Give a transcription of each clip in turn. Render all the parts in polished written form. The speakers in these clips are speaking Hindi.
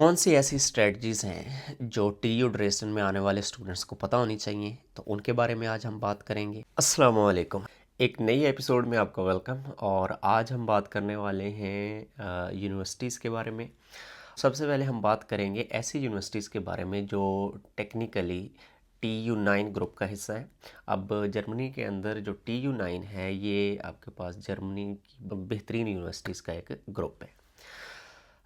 कौन सी ऐसी स्ट्रेटजीज़ हैं जो टीयू ड्रेसडेन में आने वाले स्टूडेंट्स को पता होनी चाहिए, तो उनके बारे में आज हम बात करेंगे। अस्सलाम वालेकुम। एक नई एपिसोड में आपका वेलकम। और आज हम बात करने वाले हैं यूनिवर्सिटीज़ के बारे में। सबसे पहले हम बात करेंगे ऐसी यूनिवर्सिटीज़ के बारे में जो टेक्निकली TU9 ग्रुप का हिस्सा है। अब जर्मनी के अंदर जो TU9 है, ये आपके पास जर्मनी की बेहतरीन यूनिवर्सिटीज़ का एक ग्रुप है।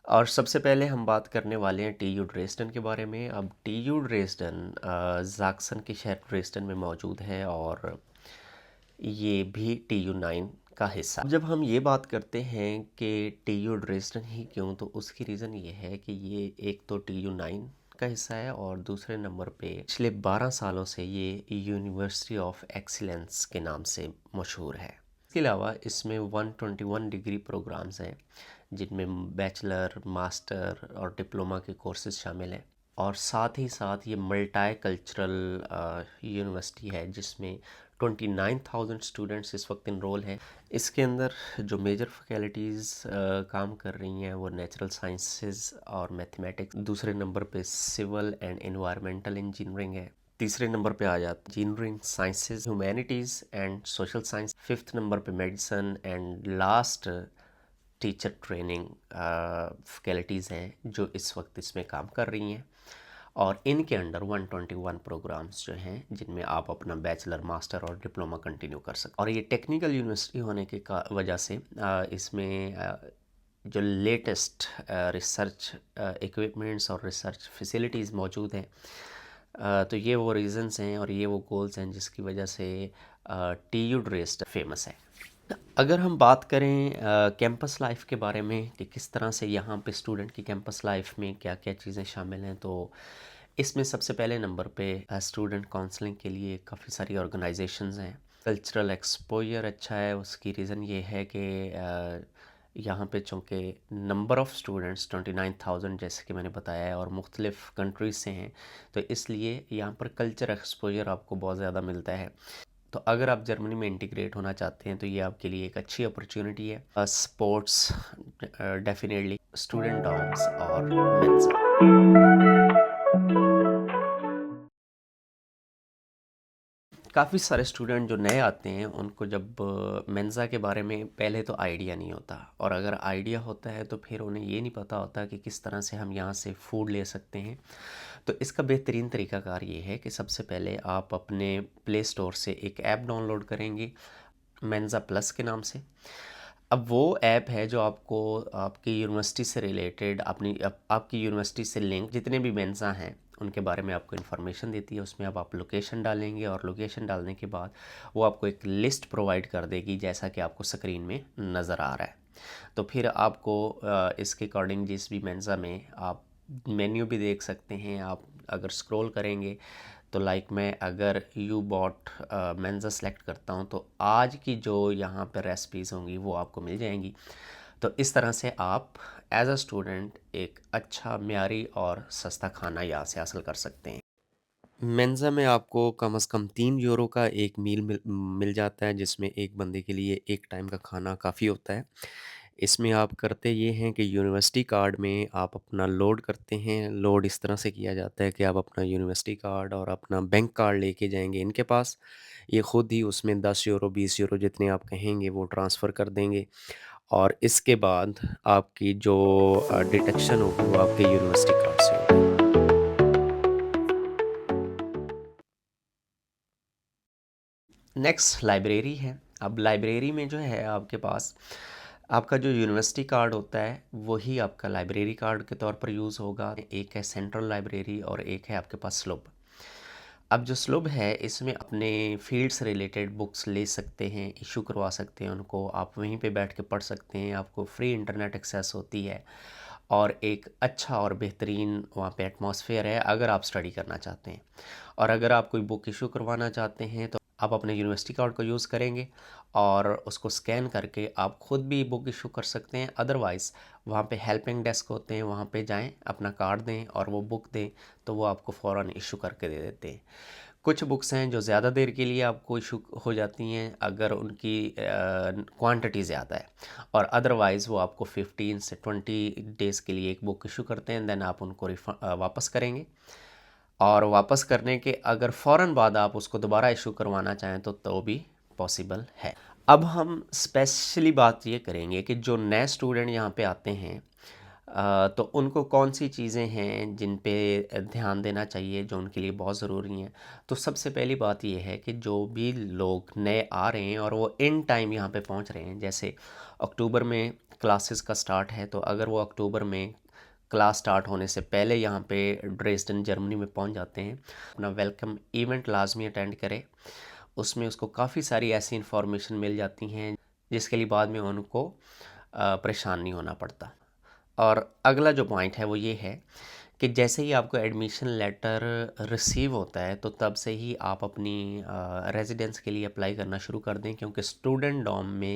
और सबसे पहले हम बात करने वाले हैं टीयू ड्रेसडन के बारे में। अब टीयू ड्रेसडन ज़ाक्सन के शहर ड्रेसडन में मौजूद है और ये भी TU9 का हिस्सा। अब जब हम ये बात करते हैं कि टीयू ड्रेसडन ही क्यों, तो उसकी रीज़न ये है कि ये एक तो TU9 का हिस्सा है और दूसरे नंबर पे पिछले 12 सालों से ये यूनिवर्सिटी ऑफ एक्सीलेंस के नाम से मशहूर है। इसके अलावा इसमें 121 डिग्री प्रोग्राम्स हैं, जिनमें बैचलर, मास्टर और डिप्लोमा के कोर्सेज शामिल हैं। और साथ ही साथ ये मल्टी कल्चरल यूनिवर्सिटी है, जिसमें 29,000 स्टूडेंट्स इस वक्त इनरोल हैं। इसके अंदर जो मेजर फैकल्टीज़ काम कर रही हैं वो नेचुरल साइंसेज और मैथमेटिक्स। दूसरे नंबर पे सिविल एंड एनवायरमेंटल इंजीनियरिंग है। तीसरे नंबर पे आ जाता engineering, sciences, humanities and social science. Fifth number पे medicine and last teacher training faculties हैं जो इस वक्त इसमें काम कर रही हैं। और इनके अंडर 121 प्रोग्राम्स जो हैं, जिनमें आप अपना बैचलर, मास्टर और डिप्लोमा कंटिन्यू कर सकते हैं। और ये टेक्निकल यूनिवर्सिटी होने के वजह से इसमें जो लेटेस्ट रिसर्च इक्विपमेंट्स और रिसर्च फैसिलिटीज़ मौजूद हैं। तो ये वो रीज़न्स हैं और ये वो गोल्स हैं जिसकी वजह से TU ड्रेस्ड फेमस है। अगर हम बात करें कैंपस लाइफ के बारे में कि किस तरह से यहाँ पे स्टूडेंट की कैंपस लाइफ में क्या क्या चीज़ें शामिल हैं, तो इसमें सबसे पहले नंबर पे स्टूडेंट काउंसलिंग के लिए काफ़ी सारी ऑर्गेनाइजेशंस हैं। कल्चरल एक्सपोजर अच्छा है, उसकी रीज़न ये है कि यहाँ पे चूँकि नंबर ऑफ़ स्टूडेंट्स 29,000 जैसे कि मैंने बताया है और मुख्तलिफ़ कंट्रीज़ से हैं, तो इसलिए यहाँ पर कल्चर एक्सपोजर आपको बहुत ज़्यादा मिलता है। तो अगर आप जर्मनी में इंटीग्रेट होना चाहते हैं तो ये आपके लिए एक अच्छी अपॉर्चुनिटी है। स्पोर्ट्स डेफिनेटली, स्टूडेंट डॉर्म्स और मेंसा। काफ़ी सारे स्टूडेंट जो नए आते हैं उनको जब मेंसा के बारे में पहले तो आइडिया नहीं होता, और अगर आइडिया होता है तो फिर उन्हें ये नहीं पता होता कि किस तरह से हम यहाँ से फूड ले सकते हैं। तो इसका बेहतरीन तरीकाकार ये है कि सबसे पहले आप अपने प्ले स्टोर से एक ऐप डाउनलोड करेंगे मेंसा प्लस के नाम से। अब वो ऐप है जो आपको आपकी यूनिवर्सिटी से रिलेटेड आपकी यूनिवर्सिटी से लिंक जितने भी मेंसा हैं उनके बारे में आपको इन्फॉर्मेशन देती है। उसमें अब आप लोकेशन डालेंगे और लोकेशन डालने के बाद वो आपको एक लिस्ट प्रोवाइड कर देगी, जैसा कि आपको स्क्रीन में नज़र आ रहा है। तो फिर आपको इसके अकॉर्डिंग जिस भी मेंसा में आप मेन्यू भी देख सकते हैं। आप अगर स्क्रॉल करेंगे तो लाइक मैं अगर यू बॉट मेंसा सेलेक्ट करता हूँ तो आज की जो यहाँ पर रेसिपीज़ होंगी वो आपको मिल जाएंगी। तो इस तरह से आप एज अ स्टूडेंट एक अच्छा, म्यारी और सस्ता खाना यहाँ से हासिल कर सकते हैं। मेंसा में आपको कम से कम 3 यूरो का एक मील मिल जाता है, जिसमें एक बंदे के लिए एक टाइम का खाना काफ़ी होता है। इसमें आप करते ये हैं कि यूनिवर्सिटी कार्ड में आप अपना लोड करते हैं। लोड इस तरह से किया जाता है कि आप अपना यूनिवर्सिटी कार्ड और अपना बैंक कार्ड लेके जाएंगे इनके पास। ये ख़ुद ही उसमें 10 यूरो, 20 यूरो जितने आप कहेंगे वो ट्रांसफ़र कर देंगे। और इसके बाद आपकी जो डिडक्शन होगी वो आपके यूनिवर्सिटी कार्ड से होगी। नेक्स्ट लाइब्रेरी है। अब लाइब्रेरी में जो है आपके पास आपका जो यूनिवर्सिटी कार्ड होता है वही आपका लाइब्रेरी कार्ड के तौर पर यूज़ होगा। एक है सेंट्रल लाइब्रेरी और एक है आपके पास स्लूब। अब जो स्लूब है इसमें अपने फील्ड से रिलेटेड बुक्स ले सकते हैं, इशू करवा सकते हैं उनको, आप वहीं पे बैठ के पढ़ सकते हैं। आपको फ्री इंटरनेट एक्सेस होती है और एक अच्छा और बेहतरीन वहाँ पे एटमॉस्फेयर है अगर आप स्टडी करना चाहते हैं। और अगर आप कोई बुक इशू करवाना चाहते हैं तो आप अपने यूनिवर्सिटी कार्ड को यूज़ करेंगे और उसको स्कैन करके आप ख़ुद भी बुक इशू कर सकते हैं। अदरवाइज़ वहाँ पे हेल्पिंग डेस्क होते हैं, वहाँ पे जाएं, अपना कार्ड दें और वो बुक दें, तो वो आपको फ़ौरन इशू करके दे देते हैं। कुछ बुक्स हैं जो ज़्यादा देर के लिए आपको इशू हो जाती हैं अगर उनकी क्वांटिटी ज़्यादा है, और अदरवाइज़ वो आपको 15 से 20 डेज़ के लिए एक बुक इशू करते हैं, देन आप उनको वापस करेंगे। और वापस करने के अगर फ़ौरन बाद आप उसको दोबारा इशू करवाना चाहें तो भी पॉसिबल है। अब हम स्पेशली बात ये करेंगे कि जो नए स्टूडेंट यहाँ पे आते हैं तो उनको कौन सी चीज़ें हैं जिन पे ध्यान देना चाहिए, जो उनके लिए बहुत ज़रूरी हैं। तो सबसे पहली बात ये है कि जो भी लोग नए आ रहे हैं और वो इन टाइम यहाँ पे पहुँच रहे हैं, जैसे अक्टूबर में क्लासेस का स्टार्ट है, तो अगर वो अक्टूबर में क्लास स्टार्ट होने से पहले यहाँ पे ड्रेसडन जर्मनी में पहुँच जाते हैं, अपना वेलकम इवेंट लाजमी अटेंड करें। उसमें उसको काफ़ी सारी ऐसी इन्फॉर्मेशन मिल जाती हैं जिसके लिए बाद में उनको परेशान नहीं होना पड़ता। और अगला जो पॉइंट है वो ये है कि जैसे ही आपको एडमिशन लेटर रिसीव होता है तो तब से ही आप अपनी रेजिडेंस के लिए अप्लाई करना शुरू कर दें, क्योंकि स्टूडेंट डॉम में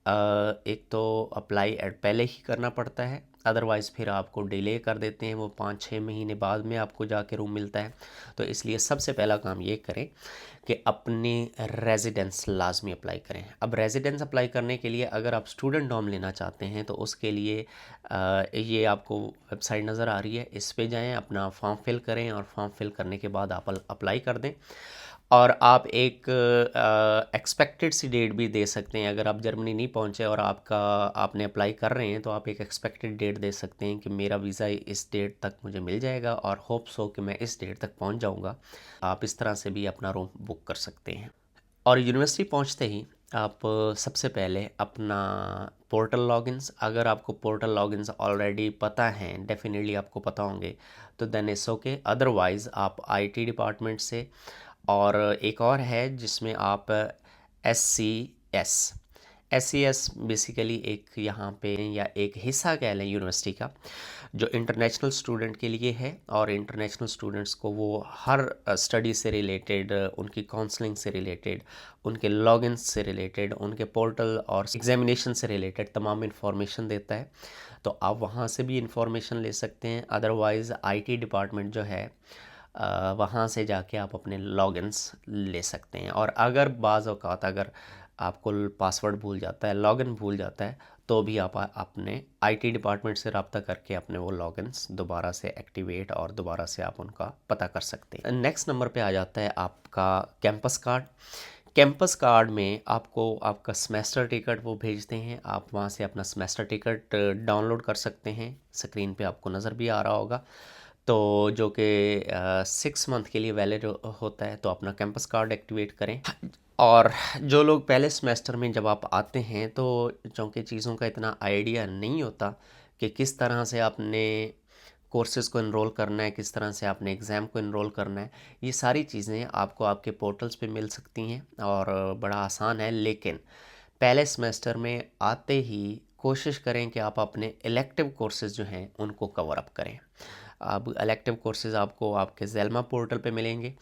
एक तो अप्लाई पहले ही करना पड़ता है, अदरवाइज़ फिर आपको डिले कर देते हैं, वो 5-6 महीने बाद में आपको जाके रूम मिलता है। तो इसलिए सबसे पहला काम ये करें कि अपनी रेजिडेंस लाजमी अप्लाई करें। अब रेजिडेंस अप्लाई करने के लिए अगर आप स्टूडेंट डॉम लेना चाहते हैं तो उसके लिए ये आपको वेबसाइट नज़र आ रही है, इस पे जाएं, अपना फॉर्म फिल करें और फॉर्म फिल करने के बाद आप अप्लाई कर दें। और आप एक एक्सपेक्टेड सी डेट भी दे सकते हैं। अगर आप जर्मनी नहीं पहुंचे और आपने अप्लाई कर रहे हैं तो आप एक एक्सपेक्टेड डेट दे सकते हैं कि मेरा वीज़ा इस डेट तक मुझे मिल जाएगा और होप्स हो कि मैं इस डेट तक पहुंच जाऊंगा। आप इस तरह से भी अपना रूम बुक कर सकते हैं। और यूनिवर्सिटी पहुंचते ही आप सबसे पहले अपना पोर्टल लॉगिन्स, अगर आपको पोर्टल लॉगिन्स ऑलरेडी पता हैं, डेफिनेटली आपको पता होंगे, तो देन इट्स ओके। अदरवाइज़ आप आईटी डिपार्टमेंट से, और एक और है जिसमें आप एस सी एस बेसिकली एक यहाँ पे या एक हिस्सा कह लें यूनिवर्सिटी का, जो इंटरनेशनल स्टूडेंट के लिए है। और इंटरनेशनल स्टूडेंट्स को वो हर स्टडी से रिलेटेड, उनकी काउंसलिंग से रिलेटेड, उनके लॉगिन से रिलेटेड, उनके पोर्टल और एग्जामिनेशन से रिलेटेड तमाम इन्फॉर्मेशन देता है। तो आप वहाँ से भी इंफॉर्मेशन ले सकते हैं। अदरवाइज़ आईटी डिपार्टमेंट जो है वहाँ से जाके आप अपने लॉगिन्स ले सकते हैं। और अगर बाज़ औक़ात अगर आपको पासवर्ड भूल जाता है, लॉगिन भूल जाता है, तो भी आप अपने आईटी डिपार्टमेंट से रब्ता करके अपने वो लॉगिन्स दोबारा से एक्टिवेट और दोबारा से आप उनका पता कर सकते हैं। नेक्स्ट नंबर पे आ जाता है आपका कैंपस कार्ड। कैंपस कार्ड में आपको आपका सेमेस्टर टिकट वो भेजते हैं, आप वहाँ से अपना सेमेस्टर टिकट डाउनलोड कर सकते हैं। स्क्रीन पे आपको नज़र भी आ रहा होगा, तो जो कि 6 मंथ के लिए वैलिड होता है। तो अपना कैंपस कार्ड एक्टिवेट करें। और जो लोग पहले सेमेस्टर में जब आप आते हैं तो चूँकि चीज़ों का इतना आइडिया नहीं होता कि किस तरह से आपने कोर्सेज़ को इनरोल करना है, किस तरह से आपने एग्ज़ाम को इनरोल करना है, ये सारी चीज़ें आपको आपके पोर्टल्स पे मिल सकती हैं और बड़ा आसान है। लेकिन पहले सेमेस्टर में आते ही कोशिश करें कि आप अपने इलेक्टिव कोर्सेज़ जो हैं उनको कवर अप करें। अब इलेक्टिव कोर्सेज़ आपको आपके ज़ेल्मा पोर्टल पे मिलेंगे,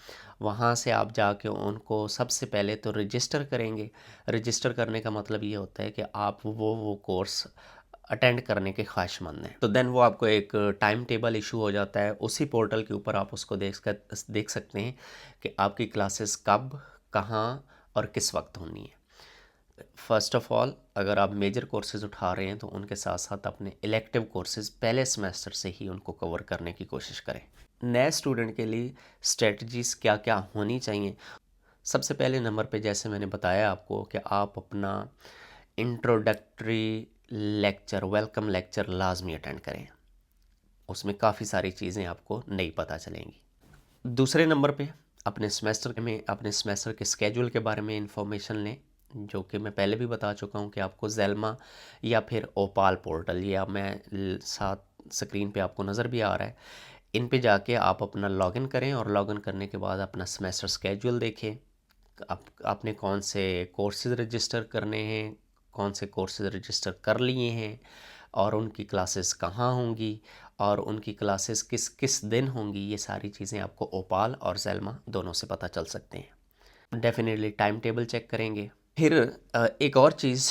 वहाँ से आप जाके उनको सबसे पहले तो रजिस्टर करेंगे। रजिस्टर करने का मतलब ये होता है कि आप वो कोर्स अटेंड करने के ख्वाहिशमंद हैं। तो देन वो आपको एक टाइम टेबल इशू हो जाता है, उसी पोर्टल के ऊपर आप उसको देख सकते हैं कि आपकी क्लासेस कब, कहाँ और किस वक्त होनी है। फ़र्स्ट ऑफ़ ऑल, अगर आप मेजर कोर्सेज़ उठा रहे हैं तो उनके साथ साथ अपने इलेक्टिव कोर्सेज़ पहले सेमेस्टर से ही उनको कवर करने की कोशिश करें। नए स्टूडेंट के लिए स्ट्रेटजीज़ क्या क्या होनी चाहिए। सबसे पहले नंबर पे जैसे मैंने बताया आपको कि आप अपना इंट्रोडक्टरी लेक्चर, वेलकम लेक्चर लाजमी अटेंड करें। उसमें काफ़ी सारी चीज़ें आपको नई पता चलेंगी। दूसरे नंबर पे अपने सेमेस्टर के स्केड्यूल के बारे में इंफॉर्मेशन लें, जो कि मैं पहले भी बता चुका हूँ कि आपको ज़ेल्मा या फिर ओपाल पोर्टल, ये अब मैं साथ स्क्रीन पे आपको नज़र भी आ रहा है, इन पे जाके आप अपना लॉगिन करें और लॉगिन करने के बाद अपना सेमेस्टर स्केड्यूल देखें। आपने कौन से कोर्सेज़ रजिस्टर करने हैं, कौन से कोर्सेज़ रजिस्टर कर लिए हैं और उनकी क्लासेस कहाँ होंगी और उनकी क्लासेस किस किस दिन होंगी, ये सारी चीज़ें आपको ओपाल और ज़ेल्मा दोनों से पता चल सकते हैं। डेफिनेटली टाइम टेबल चेक करेंगे। फिर एक और चीज़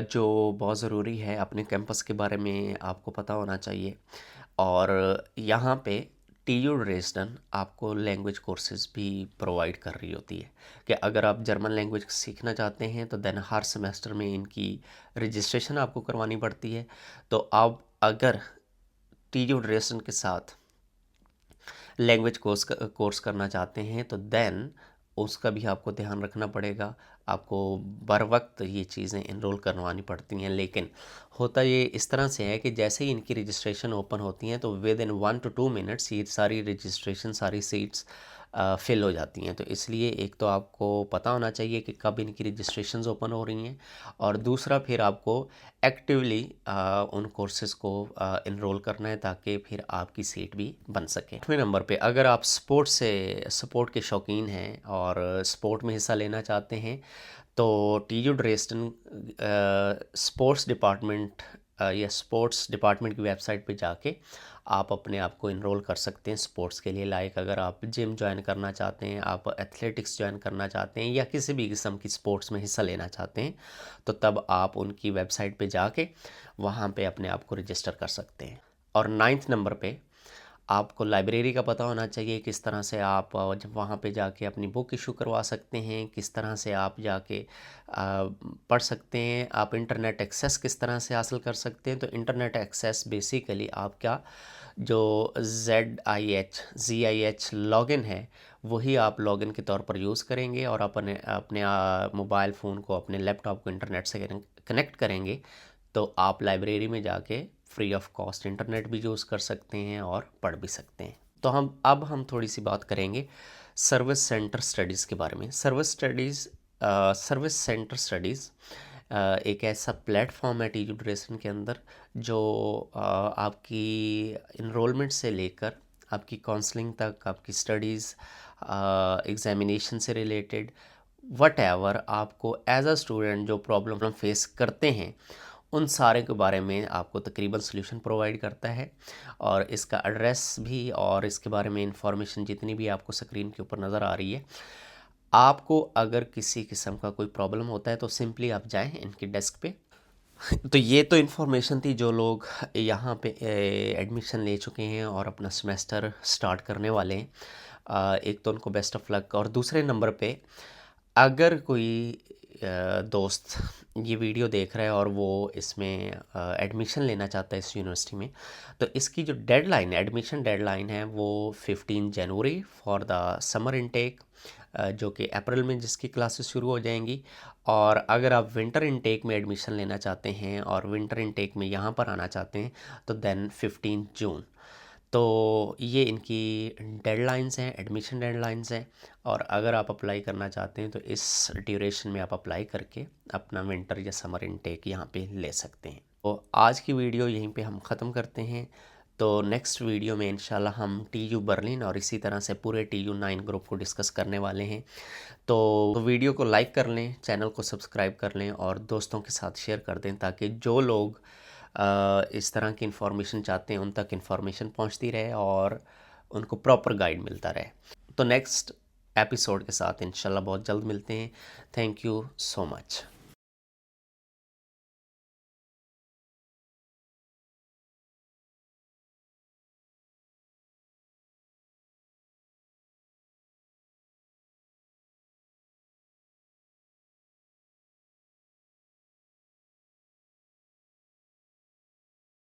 जो बहुत ज़रूरी है, अपने कैंपस के बारे में आपको पता होना चाहिए। और यहाँ पे TU ड्रेसडन आपको लैंग्वेज कोर्सेज भी प्रोवाइड कर रही होती है कि अगर आप जर्मन लैंग्वेज सीखना चाहते हैं तो देन हर सेमेस्टर में इनकी रजिस्ट्रेशन आपको करवानी पड़ती है। तो आप अगर TU ड्रेसडन के साथ लैंग्वेज कोर्स करना चाहते हैं तो देन उसका भी आपको ध्यान रखना पड़ेगा। आपको बर वक्त ये चीज़ें इनरोल करवानी पड़ती हैं, लेकिन होता ये इस तरह से है कि जैसे ही इनकी रजिस्ट्रेशन ओपन होती हैं तो विद इन 1 to 2 मिनट्स ये सारी रजिस्ट्रेशन सारी सीट्स फिल हो जाती हैं। तो इसलिए एक तो आपको पता होना चाहिए कि कब इनकी रजिस्ट्रेशंस ओपन हो रही हैं, और दूसरा फिर आपको एक्टिवली उन कोर्सेज़ को इनरोल करना है ताकि फिर आपकी सीट भी बन सके। 8वें नंबर पे अगर आप स्पोर्ट के शौकीन हैं और स्पोर्ट में हिस्सा लेना चाहते हैं तो TU ड्रेसडन स्पोर्ट्स डिपार्टमेंट या स्पोर्ट्स डिपार्टमेंट की वेबसाइट पे जाके आप अपने आप को इनरोल कर सकते हैं स्पोर्ट्स के लिए। लाइक अगर आप जिम ज्वाइन करना चाहते हैं, आप एथलेटिक्स ज्वाइन करना चाहते हैं या किसी भी किस्म की स्पोर्ट्स में हिस्सा लेना चाहते हैं तो तब आप उनकी वेबसाइट पे जाके वहाँ पे अपने आप को रजिस्टर कर सकते हैं। और 9th नंबर पे आपको लाइब्रेरी का पता होना चाहिए, किस तरह से आप जब वहाँ पे जाके अपनी बुक इशू करवा सकते हैं, किस तरह से आप जाके पढ़ सकते हैं, आप इंटरनेट एक्सेस किस तरह से हासिल कर सकते हैं। तो इंटरनेट एक्सेस बेसिकली आपका जो ZIH लॉगिन है वही आप लॉगिन के तौर पर यूज़ करेंगे और अपने अपने मोबाइल फ़ोन को अपने लैपटॉप को इंटरनेट से कनेक्ट करेंगे तो आप लाइब्रेरी में जाके फ्री ऑफ कॉस्ट इंटरनेट भी यूज़ कर सकते हैं और पढ़ भी सकते हैं। तो हम थोड़ी सी बात करेंगे सर्विस सेंटर स्टडीज़ के बारे में। सर्विस सेंटर स्टडीज़ एक ऐसा प्लेटफॉर्म है TU ड्रेसडन के अंदर जो आपकी इनरोलमेंट से लेकर आपकी काउंसलिंग तक, आपकी स्टडीज़, एग्जामिनेशन से रिलेटेड वटएवर आपको एज अ स्टूडेंट जो प्रॉब्लम फेस करते हैं उन सारे के बारे में आपको तकरीबन सॉल्यूशन प्रोवाइड करता है। और इसका एड्रेस भी और इसके बारे में इंफॉर्मेशन जितनी भी आपको स्क्रीन के ऊपर नज़र आ रही है। आपको अगर किसी किस्म का कोई प्रॉब्लम होता है तो सिंपली आप जाएं इनकी डेस्क पे। तो ये तो इन्फॉर्मेशन थी जो लोग यहाँ पे एडमिशन ले चुके हैं और अपना सेमेस्टर स्टार्ट करने वाले हैं। एक तो उनको बेस्ट ऑफ लक। और दूसरे नंबर पे अगर कोई दोस्त ये वीडियो देख रहा है और वो इसमें एडमिशन लेना चाहता है इस यूनिवर्सिटी में, तो इसकी जो डेडलाइन है, एडमिशन डेडलाइन है, वो 15 जनवरी फॉर द समर इनटेक, जो कि अप्रैल में जिसकी क्लासेस शुरू हो जाएंगी। और अगर आप विंटर इनटेक में एडमिशन लेना चाहते हैं और विंटर इनटेक में यहाँ पर आना चाहते हैं तो देन 15 जून। तो ये इनकी डेडलाइंस हैं, एडमिशन डेडलाइंस हैं। और अगर आप अप्लाई करना चाहते हैं तो इस ड्यूरेशन में आप अप्लाई करके अपना विंटर या समर इनटेक यहाँ पे ले सकते हैं। तो आज की वीडियो यहीं पे हम ख़त्म करते हैं। तो नेक्स्ट वीडियो में इंशाल्लाह हम TU बर्लिन और इसी तरह से पूरे TU 9 ग्रुप को डिस्कस करने वाले हैं। तो वीडियो को लाइक कर लें, चैनल को सब्सक्राइब कर लें और दोस्तों के साथ शेयर कर दें ताकि जो लोग इस तरह की इन्फॉर्मेशन चाहते हैं उन तक इन्फॉर्मेशन पहुंचती रहे और उनको प्रॉपर गाइड मिलता रहे। तो नेक्स्ट एपिसोड के साथ इंशाल्लाह बहुत जल्द मिलते हैं। Thank you so much.